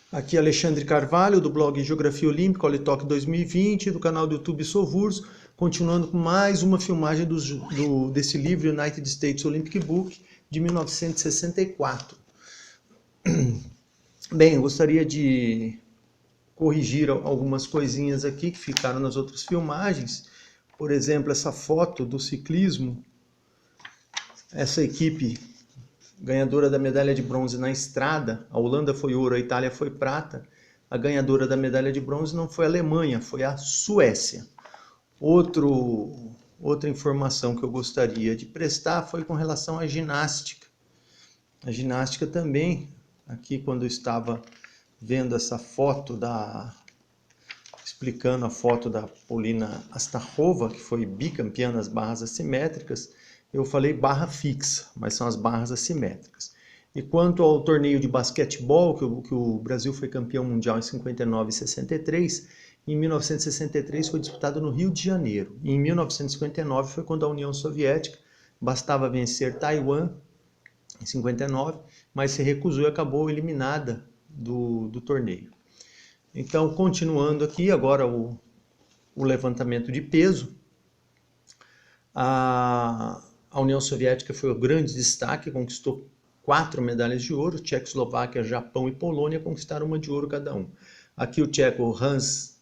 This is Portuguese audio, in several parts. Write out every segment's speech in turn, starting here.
Aqui é Alexandre Carvalho, do blog Geografia Olímpica, Olitoque 2020, do canal do YouTube Sovurs, continuando com mais uma filmagem desse livro United States Olympic Book, de 1964. Bem, eu gostaria de corrigir algumas coisinhas aqui que ficaram nas outras filmagens. Por exemplo, essa foto do ciclismo, essa equipe ganhadora da medalha de bronze na estrada, a Holanda foi ouro, a Itália foi prata. A ganhadora da medalha de bronze não foi a Alemanha, foi a Suécia. Outra informação que eu gostaria de prestar foi com relação à ginástica. A ginástica também, aqui quando eu estava vendo essa foto explicando a foto da Polina Astahova, que foi bicampeã nas barras assimétricas, eu falei barra fixa, mas são as barras assimétricas. E quanto ao torneio de basquetebol, que o Brasil foi campeão mundial em 59 e 63, em 1963 foi disputado no Rio de Janeiro. E em 1959 foi quando a União Soviética bastava vencer Taiwan, em 59, mas se recusou e acabou eliminada do torneio. Então, continuando aqui, agora o levantamento de peso. A União Soviética foi o grande destaque, conquistou 4 medalhas de ouro. Tchecoslováquia, Japão e Polônia conquistaram uma de ouro cada um. Aqui o tcheco Hans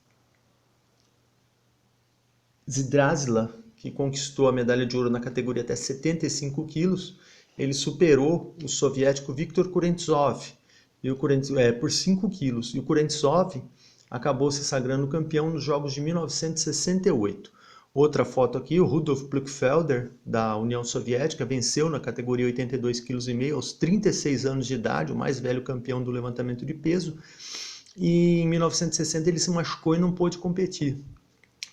Zidrazila, que conquistou a medalha de ouro na categoria até 75 quilos, ele superou o soviético Viktor Kurentsov por 5 quilos. E o Kurentsov acabou se sagrando campeão nos Jogos de 1968. Outra foto aqui, o Rudolf Plückfelder, da União Soviética, venceu na categoria 82,5 kg aos 36 anos de idade, o mais velho campeão do levantamento de peso. E em 1960 ele se machucou e não pôde competir.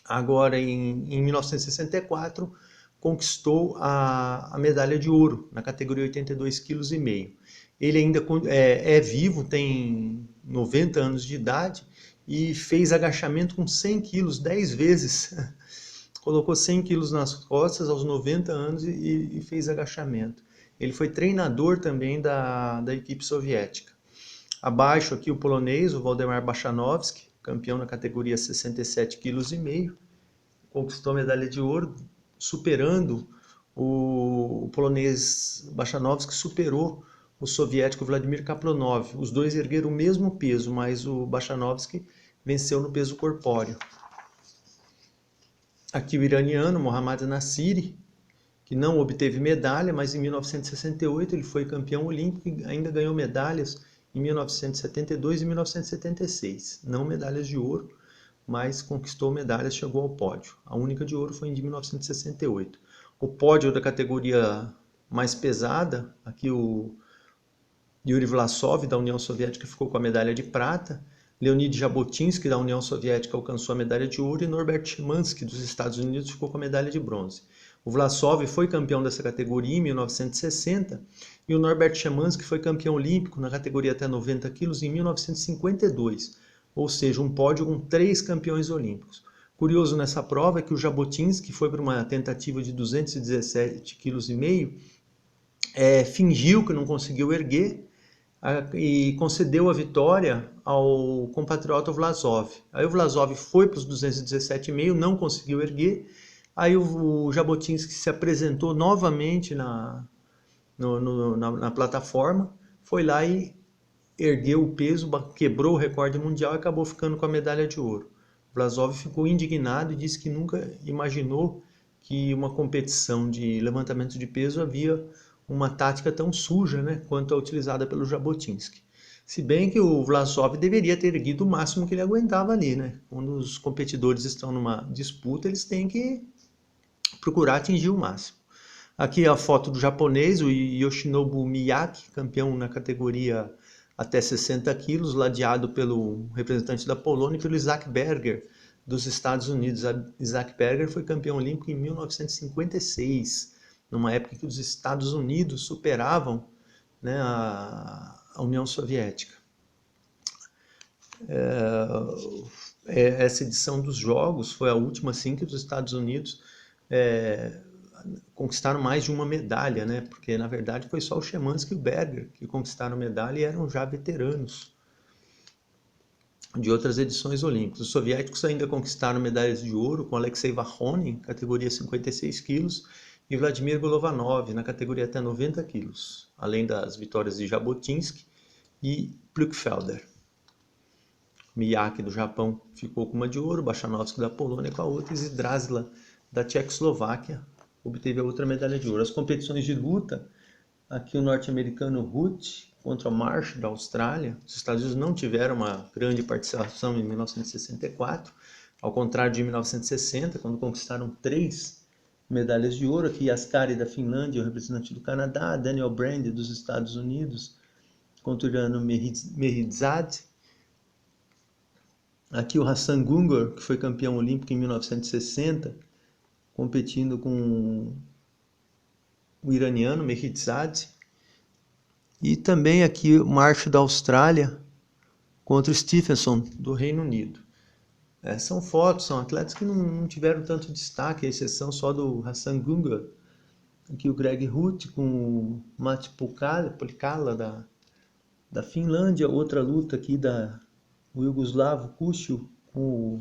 Agora, em 1964, conquistou a medalha de ouro na categoria 82,5 kg. Ele ainda é vivo, tem 90 anos de idade e fez agachamento com 100 quilos 10 vezes. Colocou 100 quilos nas costas aos 90 anos e fez agachamento. Ele foi treinador também da equipe soviética. Abaixo aqui o polonês, o Waldemar Bachanovski, campeão na categoria 67,5 kg, conquistou a medalha de ouro, superando o polonês Bachanovski, superou o soviético Vladimir Kaplonov. Os dois ergueram o mesmo peso, mas o Bachanovski venceu no peso corpóreo. Aqui o iraniano Mohammad Nassiri, que não obteve medalha, mas em 1968 ele foi campeão olímpico e ainda ganhou medalhas em 1972 e 1976. Não medalhas de ouro, mas conquistou medalhas, chegou ao pódio. A única de ouro foi em 1968. O pódio da categoria mais pesada, aqui o Yuri Vlasov, da União Soviética, ficou com a medalha de prata. Leonid Jabotinsky, da União Soviética, alcançou a medalha de ouro e Norbert Szymanski, dos Estados Unidos, ficou com a medalha de bronze. O Vlasov foi campeão dessa categoria em 1960 e o Norbert Szymanski foi campeão olímpico na categoria até 90 quilos em 1952, ou seja, um pódio com 3 campeões olímpicos. Curioso nessa prova é que o Jabotinsky foi para uma tentativa de 217,5 kg, fingiu que não conseguiu erguer, e concedeu a vitória ao compatriota Vlasov. Aí o Vlasov foi para os 217,5, não conseguiu erguer. Aí o Jabotinsky se apresentou novamente na plataforma, foi lá e ergueu o peso, quebrou o recorde mundial e acabou ficando com a medalha de ouro. Vlasov ficou indignado e disse que nunca imaginou que uma competição de levantamento de peso havia uma tática tão suja, né, quanto a utilizada pelo Jabotinsky. Se bem que o Vlasov deveria ter erguido o máximo que ele aguentava ali, né? Quando os competidores estão numa disputa, eles têm que procurar atingir o máximo. Aqui é a foto do japonês, o Yoshinobu Miyake, campeão na categoria até 60 quilos, ladeado pelo representante da Polônia e pelo Isaac Berger, dos Estados Unidos. Isaac Berger foi campeão olímpico em 1956, numa época que os Estados Unidos superavam, né, a União Soviética. Essa edição dos Jogos foi a última assim, que os Estados Unidos conquistaram mais de uma medalha, né? Porque na verdade foi só o Szymanski e o Berger que conquistaram medalha e eram já veteranos. de outras edições olímpicas. Os soviéticos ainda conquistaram medalhas de ouro com Alexei Vachonin, categoria 56 quilos, e Vladimir Golovanov, na categoria até 90 quilos, além das vitórias de Jabotinsky e Plukfelder. Miyake do Japão ficou com uma de ouro, Bachanovski da Polônia com a outra, e Zdrazila da Tchecoslováquia obteve a outra medalha de ouro. As competições de luta, aqui o norte-americano Ruth contra o Marsh da Austrália. Os Estados Unidos não tiveram uma grande participação em 1964, ao contrário de 1960, quando conquistaram 3 medalhas de ouro. Aqui Jaskari da Finlândia, o representante do Canadá, Daniel Brand dos Estados Unidos contra o iraniano Mehrzad. Aqui o Hassan Gungur, que foi campeão olímpico em 1960, competindo com o iraniano Mehrzad. E também aqui o Marsh da Austrália contra o Stephenson do Reino Unido. São fotos, são atletas que não tiveram tanto destaque, à exceção só do Hassan Gungur. Aqui o Greg Ruth com o Matti Polikala da Finlândia. Outra luta aqui o Yugoslavo Kushil com o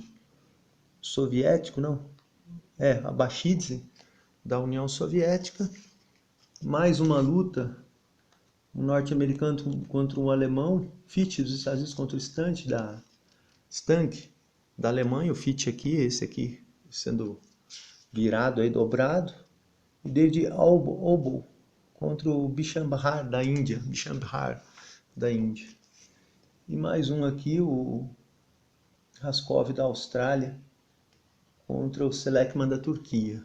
soviético, Abashidze da União Soviética. Mais uma luta, um norte-americano contra um alemão, Fitch dos Estados Unidos contra o Stank da Alemanha. O Fitch aqui, esse aqui sendo virado aí, dobrado. E David Obo contra o Bishamhar da Índia. E mais um aqui, o Raskov da Austrália contra o Selekman da Turquia.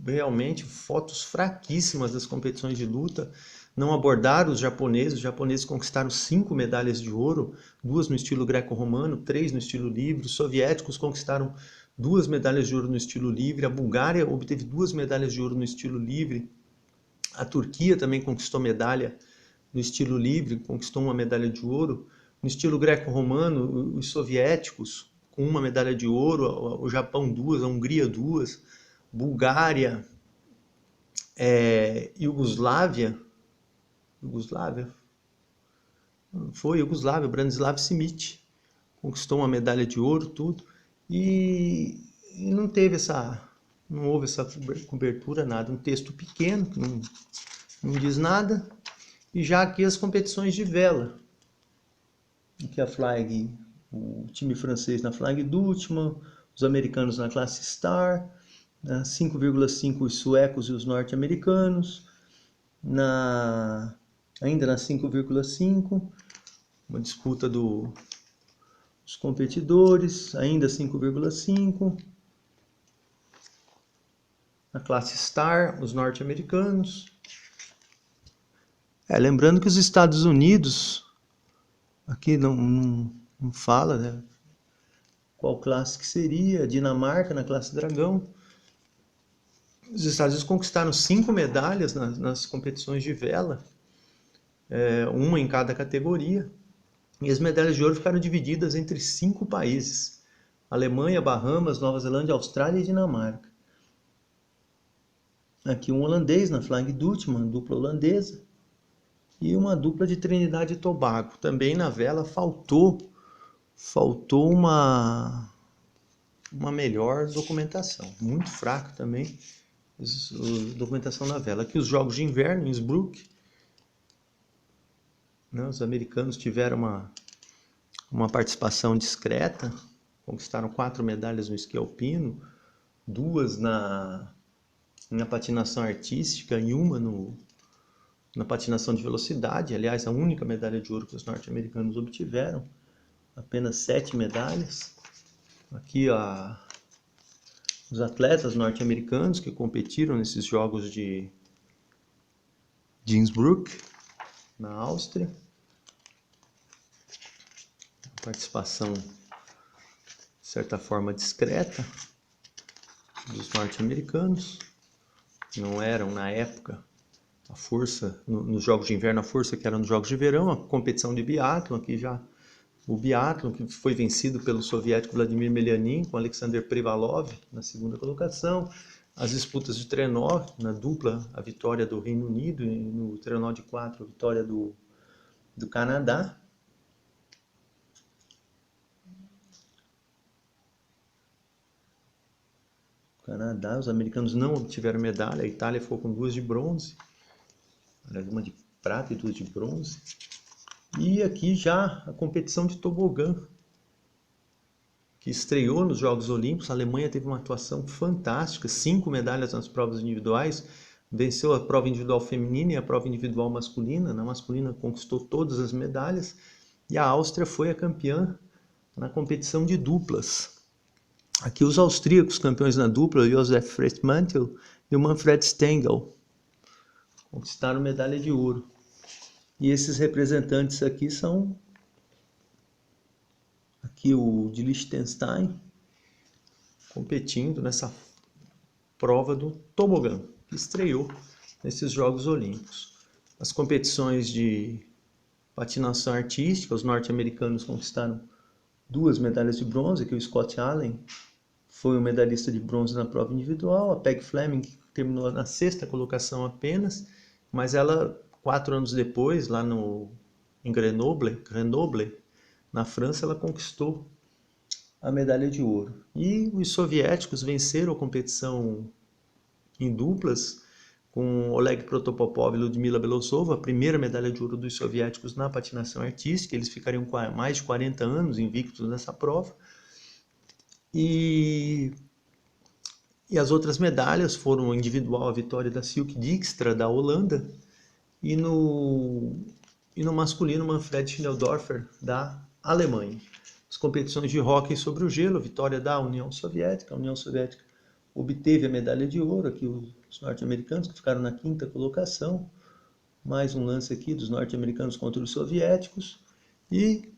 Realmente fotos fraquíssimas das competições de luta. Não abordaram os japoneses. Os japoneses conquistaram 5 medalhas de ouro, 2 no estilo greco-romano, 3 no estilo livre. Os soviéticos conquistaram 2 medalhas de ouro no estilo livre. A Bulgária obteve 2 medalhas de ouro no estilo livre. A Turquia também conquistou medalha no estilo livre, conquistou uma medalha de ouro. No estilo greco-romano, os soviéticos com uma medalha de ouro, o Japão 2, a Hungria 2, Bulgária, Iugoslávia, Branislav Simic conquistou uma medalha de ouro, tudo, e não houve essa cobertura, nada, um texto pequeno, que não diz nada. E já aqui as competições de vela, aqui a Flying, o time francês na Flying Dutchman, os americanos na classe Star, 5,5 os suecos e os norte-americanos, ainda na 5,5, uma disputa dos competidores, ainda 5,5, na classe Star, os norte-americanos. Lembrando que os Estados Unidos, aqui não fala, né, qual classe que seria, a Dinamarca na classe Dragão. Os Estados Unidos conquistaram 5 medalhas nas competições de vela, uma em cada categoria, e as medalhas de ouro ficaram divididas entre 5 países: Alemanha, Bahamas, Nova Zelândia, Austrália e Dinamarca. Aqui um holandês na Flying Dutchman, dupla holandesa, e uma dupla de Trinidade e Tobago. Também na vela faltou uma melhor documentação, muito fraco também a documentação na vela. Aqui os Jogos de Inverno em Innsbruck, os americanos tiveram uma participação discreta, conquistaram 4 medalhas no esqui alpino, 2 na patinação artística e uma na patinação de velocidade. Aliás, a única medalha de ouro que os norte-americanos obtiveram, apenas 7 medalhas. Aqui os atletas norte-americanos que competiram nesses jogos de Innsbruck, na Áustria. Participação, de certa forma, discreta dos norte-americanos. Não eram, na época, a força, nos Jogos de Inverno, a força que era nos Jogos de Verão. A competição de biatlon, aqui já o biatlon, que foi vencido pelo soviético Vladimir Melianin, com Alexander Privalov na segunda colocação. As disputas de trenó, na dupla, a vitória do Reino Unido, e no trenó de 4, a vitória do Canadá. Canadá, os americanos não obtiveram medalha, a Itália ficou com 2 de bronze, uma de prata e 2 de bronze. E aqui já a competição de tobogã, que estreou nos Jogos Olímpicos. A Alemanha teve uma atuação fantástica, 5 medalhas nas provas individuais, venceu a prova individual feminina e a prova individual masculina. Na masculina conquistou todas as medalhas, e a Áustria foi a campeã na competição de duplas. Aqui os austríacos campeões na dupla, Josef Friedmantel e o Manfred Stengel, conquistaram medalha de ouro. E esses representantes aqui são aqui o de Liechtenstein, competindo nessa prova do tobogã, que estreou nesses Jogos Olímpicos. As competições de patinação artística, os norte-americanos conquistaram 2 medalhas de bronze, que o Scott Allen foi o medalhista de bronze na prova individual, a Peg Fleming terminou na 6ª colocação apenas, mas ela, 4 anos depois, lá em Grenoble, na França, ela conquistou a medalha de ouro. E os soviéticos venceram a competição em duplas, com Oleg Protopopov e Ludmila Belousova, a primeira medalha de ouro dos soviéticos na patinação artística. Eles ficariam com mais de 40 anos invictos nessa prova. E as outras medalhas foram individual, a vitória da Silke Dijkstra, da Holanda, e no masculino, Manfred Schnelldorfer, da Alemanha. As competições de hóquei sobre o gelo, vitória da União Soviética. A União Soviética obteve a medalha de ouro, aqui os norte-americanos que ficaram na 5ª colocação. Mais um lance aqui dos norte-americanos contra os soviéticos. E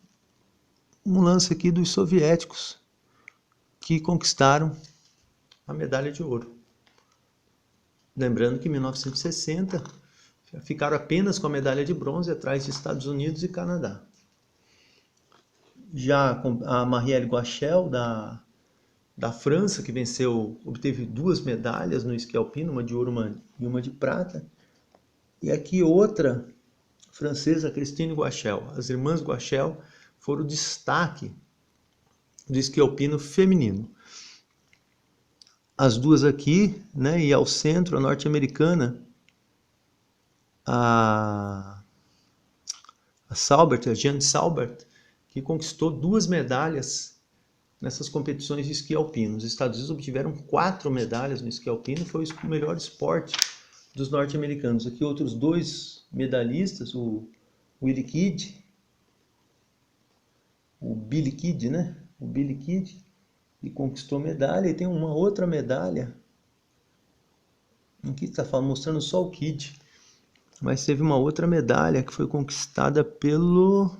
um lance aqui dos soviéticos, que conquistaram a medalha de ouro. Lembrando que em 1960 ficaram apenas com a medalha de bronze, atrás de Estados Unidos e Canadá. Já a Marielle Guachel, da França, que obteve 2 medalhas no esqui alpino, uma de ouro e uma de prata. E aqui outra francesa, Christine Guachel. As irmãs Guachel foram o destaque do esqui alpino feminino. As duas aqui, né, e ao centro, a norte-americana, a Saubert, a Jeanne Saubert, que conquistou 2 medalhas nessas competições de esqui alpino. Os Estados Unidos obtiveram 4 medalhas no esqui alpino, foi o melhor esporte dos norte-americanos. Aqui outros 2 medalhistas, o Willie Kidd, o Billy Kidd, né? O Billy Kidd, e conquistou medalha. E tem uma outra medalha, aqui está mostrando só o Kidd, mas teve uma outra medalha que foi conquistada pelo...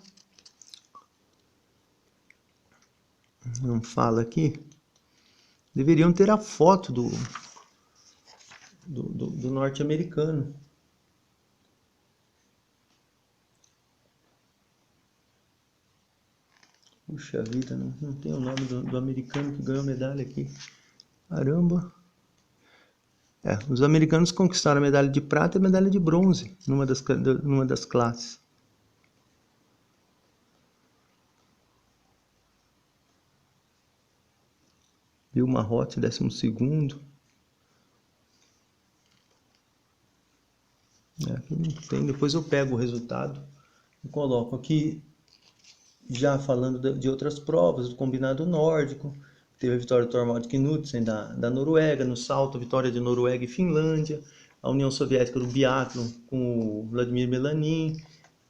Não fala aqui. Deveriam ter a foto do norte-americano. Puxa vida, não tem o nome do americano que ganhou medalha aqui. Caramba. Os americanos conquistaram a medalha de prata e a medalha de bronze numa das classes. Vilma Roth, 12º. Aqui não tem, depois eu pego o resultado e coloco aqui. Já falando de outras provas, do combinado nórdico, teve a vitória do Thorvald Knudsen da Noruega, no salto, a vitória de Noruega e Finlândia, a União Soviética do biatlon com o Vladimir Melanin,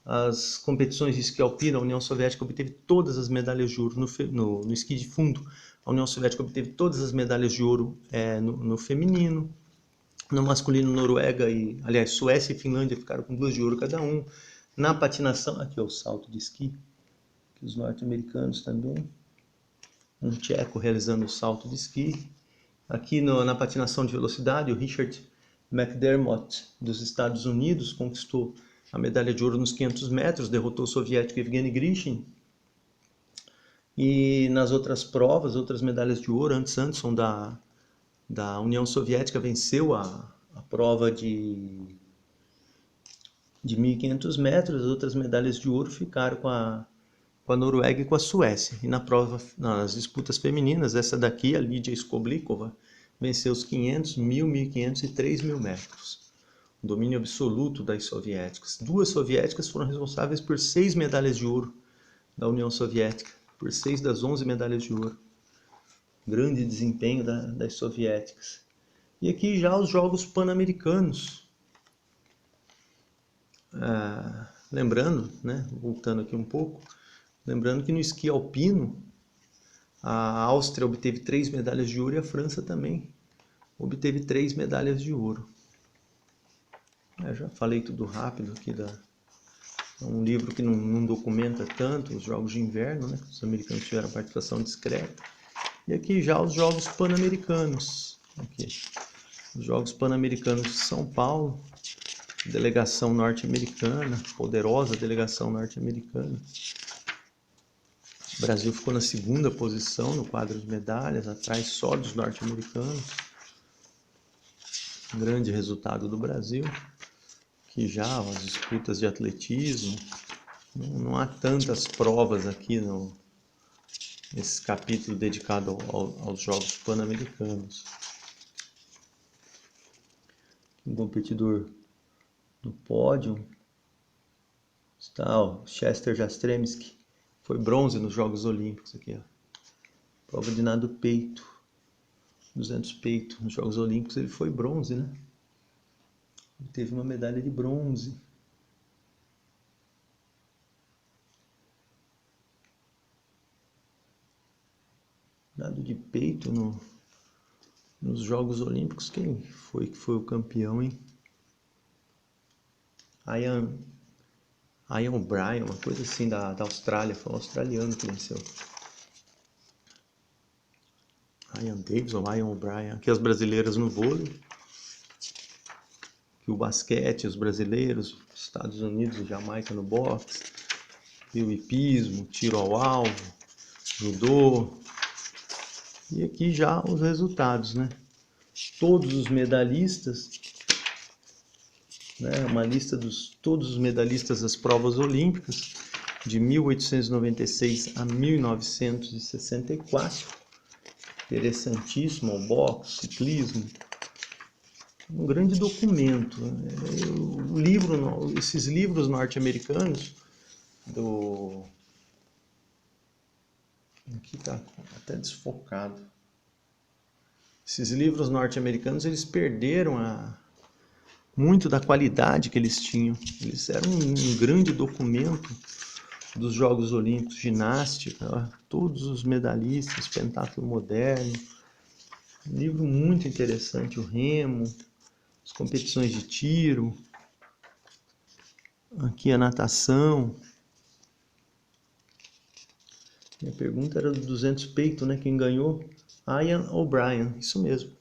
as competições de esqui alpino, a União Soviética obteve todas as medalhas de ouro no esqui de fundo, a União Soviética obteve todas as medalhas de ouro no feminino, no masculino, Noruega Suécia e Finlândia ficaram com 2 de ouro cada um. Na patinação, aqui é o salto de esqui, os norte-americanos também, um tcheco realizando o salto de esqui. Aqui na patinação de velocidade, o Richard McDermott dos Estados Unidos conquistou a medalha de ouro nos 500 metros, derrotou o soviético Evgeny Grishin. E nas outras provas, outras medalhas de ouro, Ants Anderson da União Soviética venceu a prova de 1.500 metros, as outras medalhas de ouro ficaram com a Noruega e com a Suécia. E nas disputas femininas, essa daqui, a Lídia Skoblikova, venceu os 500, 1.000, 1.500 e 3.000 metros. O domínio absoluto das soviéticas. 2 soviéticas foram responsáveis por 6 medalhas de ouro da União Soviética, por 6 das 11 medalhas de ouro. Grande desempenho das soviéticas. E aqui já os Jogos Pan-Americanos. Lembrando, né, voltando aqui um pouco, lembrando que no esqui alpino, a Áustria obteve 3 medalhas de ouro e a França também obteve 3 medalhas de ouro. Eu já falei tudo rápido aqui é um livro que não documenta tanto os Jogos de Inverno, né? Os americanos tiveram participação discreta. E aqui já os Jogos Pan-Americanos. Aqui, os Jogos Pan-Americanos de São Paulo, delegação norte-americana, poderosa delegação norte-americana. O Brasil ficou na 2ª posição no quadro de medalhas, atrás só dos norte-americanos. Um grande resultado do Brasil. Que já as disputas de atletismo, não há tantas provas aqui nesse capítulo dedicado aos Jogos Pan-Americanos. Um competidor no pódio está o Chester Jastremski, foi bronze nos Jogos Olímpicos aqui, ó. Prova de nado peito, 200 peito nos Jogos Olímpicos, ele foi bronze, né? Ele teve uma medalha de bronze. Nado de peito nos Jogos Olímpicos, quem foi que foi o campeão, hein? Ian O'Brien, uma coisa assim da Austrália, foi um australiano que venceu. Ian Davis ou Ian O'Brien, aqui as brasileiras no vôlei. Aqui o basquete, os brasileiros, Estados Unidos e Jamaica no boxe. E o hipismo, tiro ao alvo, judô. E aqui já os resultados, né? Todos os medalhistas, né? Uma lista dos todos os medalhistas das provas olímpicas de 1896 a 1964. Interessantíssimo, o boxe, ciclismo. Um grande documento. Esses livros norte-americanos aqui está até desfocado. Esses livros norte-americanos, eles perderam muito da qualidade que eles tinham. Eles eram um grande documento dos Jogos Olímpicos, ginástica, todos os medalhistas, pentatlo moderno. Um livro muito interessante, o remo, as competições de tiro, aqui a natação. Minha pergunta era do 200 peito, né? Quem ganhou? Ian O'Brien, isso mesmo.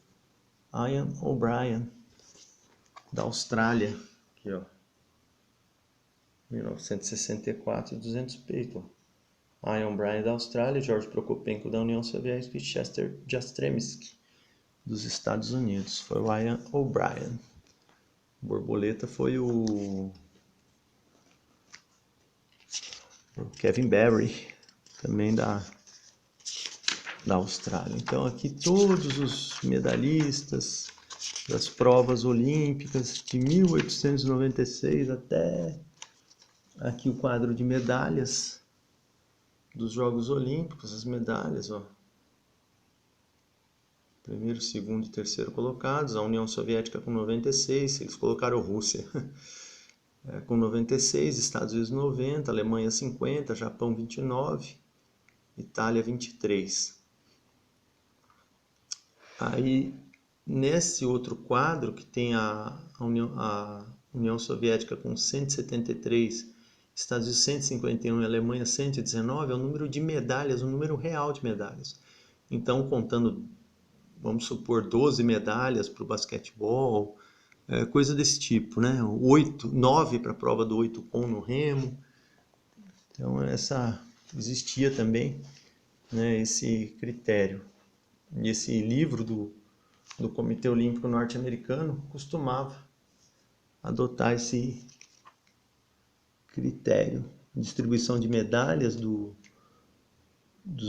Ian O'Brien, da Austrália. Aqui, ó. 1964, 200 peito. Ian O'Brien da Austrália, George Prokopenko da União Soviética e Chester Jastremski dos Estados Unidos. Foi o Ian O'Brien. Borboleta foi o Kevin Barry, também da Austrália. Então aqui todos os medalhistas das provas olímpicas de 1896 até aqui o quadro de medalhas dos Jogos Olímpicos, as medalhas, ó. Primeiro, segundo e terceiro colocados, a União Soviética com 96, eles colocaram Rússia com 96, Estados Unidos 90, Alemanha 50, Japão 29, Itália 23. Aí, nesse outro quadro, que tem a União Soviética com 173, Estados Unidos 151 e Alemanha 119, é o número de medalhas, o número real de medalhas. Então, contando, vamos supor, 12 medalhas para o basquetebol, coisa desse tipo, né? 9 para a prova do 8 com no remo. Então, existia também, né, esse critério. E esse livro do Comitê Olímpico Norte-Americano costumava adotar esse critério. Distribuição de medalhas dos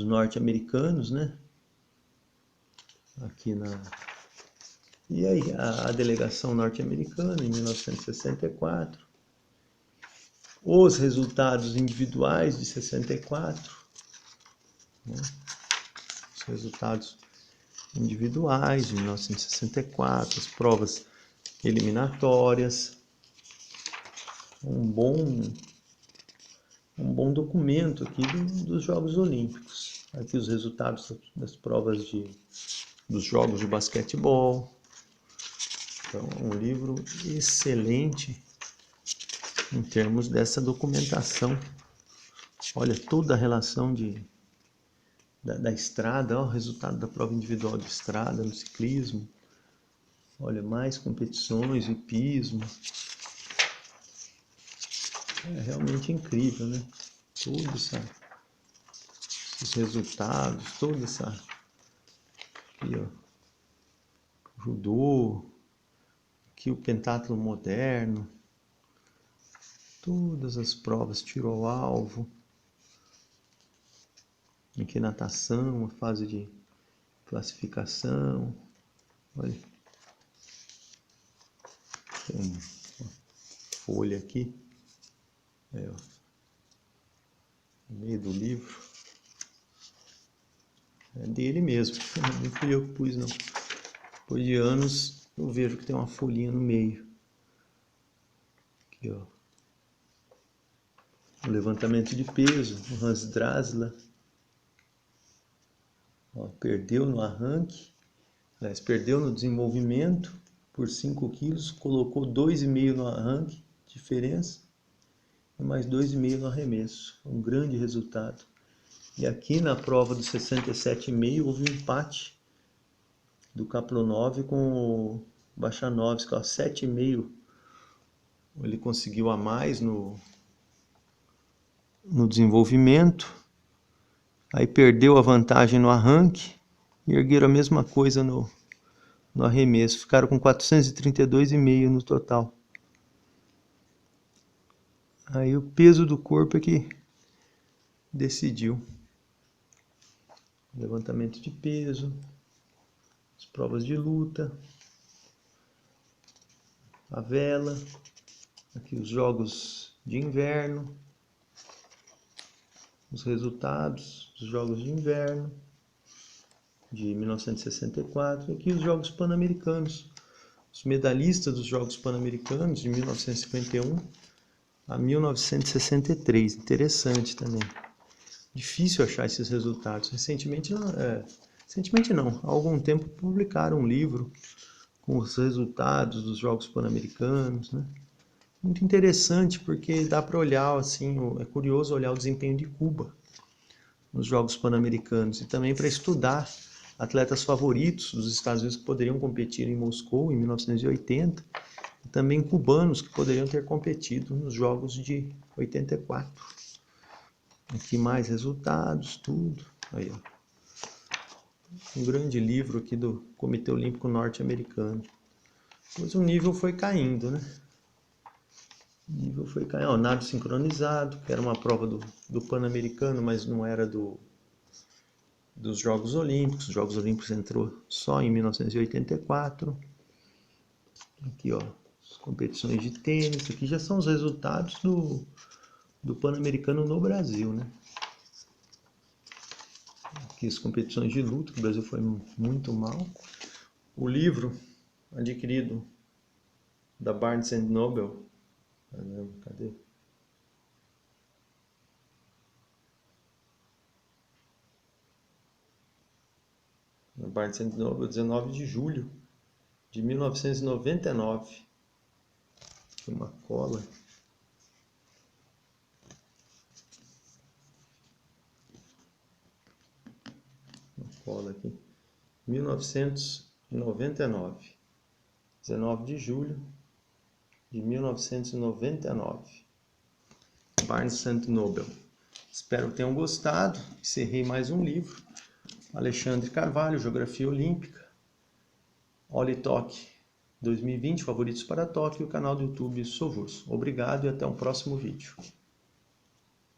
norte-americanos, né? Aqui E aí, a delegação norte-americana, em 1964. Os resultados individuais de 64. Né? Os resultados individuais de 1964. As provas eliminatórias. Um bom documento aqui dos Jogos Olímpicos. Aqui os resultados das provas dos Jogos de Basquetebol. Então, um livro excelente em termos dessa documentação. Olha toda a relação da estrada, ó, o resultado da prova individual de estrada no ciclismo. Olha, mais competições, hipismo. É realmente incrível, né? Todos esses resultados, toda essa... Aqui, ó. Judô. Aqui o pentatlo moderno. Todas as provas, tiro ao alvo. Aqui natação, a fase de classificação. Olha. Tem uma folha aqui. Aí, ó. No meio do livro. É dele mesmo. Não fui eu que pus, não. Depois de anos, eu vejo que tem uma folhinha no meio. Aqui, ó. O levantamento de peso, o Hans Drasla. Ó, perdeu no arranque, aliás, perdeu no desenvolvimento por 5 quilos, colocou 2,5 no arranque, diferença, e mais 2,5 no arremesso. Um grande resultado. E aqui na prova do 67,5 houve um empate do Kaplonov com o Bachanovski, 7,5. Ele conseguiu a mais no desenvolvimento, aí perdeu a vantagem no arranque e ergueram a mesma coisa no arremesso. Ficaram com 432,5 no total. Aí o peso do corpo é que decidiu. Levantamento de peso, as provas de luta, a vela, aqui os jogos de inverno, os resultados dos jogos de inverno de 1964, e aqui os Jogos Pan-Americanos, os medalhistas dos Jogos Pan-Americanos de 1951 a 1963, interessante também. Difícil achar esses resultados. Recentemente não, há algum tempo publicaram um livro com os resultados dos Jogos Pan-Americanos, né? Muito interessante porque dá para olhar, assim, é curioso olhar o desempenho de Cuba nos Jogos Pan-Americanos e também para estudar atletas favoritos dos Estados Unidos que poderiam competir em Moscou em 1980 e também cubanos que poderiam ter competido nos Jogos de 84. Aqui mais resultados, tudo. Aí, ó. Um grande livro aqui do Comitê Olímpico Norte-Americano. Depois o nível foi caindo, né? O nível foi caindo. Ó, nado sincronizado, que era uma prova do Pan-Americano, mas não era dos Jogos Olímpicos. Os Jogos Olímpicos entrou só em 1984. Aqui, ó, as competições de tênis. Aqui já são os resultados do Pan-Americano no Brasil, né? Aqui as competições de luta, que o Brasil foi muito mal. O livro adquirido da Barnes & Noble, cadê? Na Barnes & Noble, 19 de julho de 1999. Aqui uma cola. Cola aqui, 1999, 19 de julho de 1999, Barnes & Noble. Espero que tenham gostado. Encerrei mais um livro. Alexandre Carvalho, Geografia Olímpica, Olitok 2020, Favoritos para Tóquio, e o canal do YouTube Sovurso. Obrigado e até um próximo vídeo.